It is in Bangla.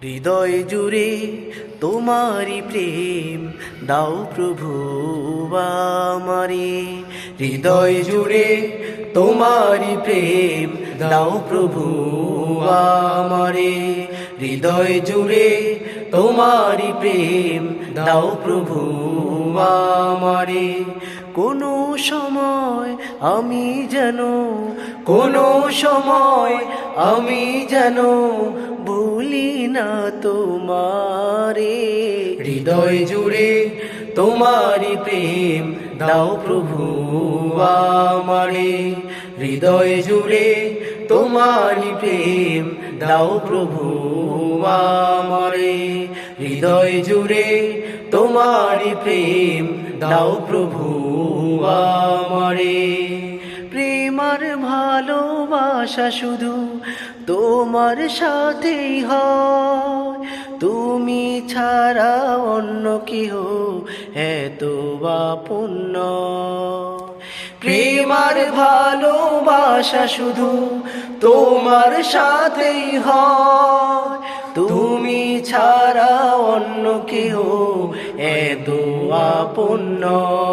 হৃদয় জুড়ে তোমারি প্রেম দাও প্রভু আমারে। হৃদয় জুড়ে তোমারি প্রেম দাও প্রভু আমারে। হৃদয় জুড়ে তোমারি প্রেম দাও প্রভু আমারে। কোনো সময় আমি যেন ভুলি না তোমারে। হৃদয় জুড়ে তোমারি প্রেম দাও প্রভু আমারে। হৃদয় জুড়ে তোমারি প্রেম দাও প্রভু আমারে। হৃদয় জুড়ে তোমারি প্রেম দাও প্রভু আমারে। প্রেম আর ভালোবাসা শুধু তোমার সাথেই হয়, তুমি ছাড়া অন্য কেহ এত আপন নয়। প্রেম আর ভালোবাসা শুধু তোমার সাথেই হয়, তুমি ছাড়া অন্য কেহ এত আপন নয়।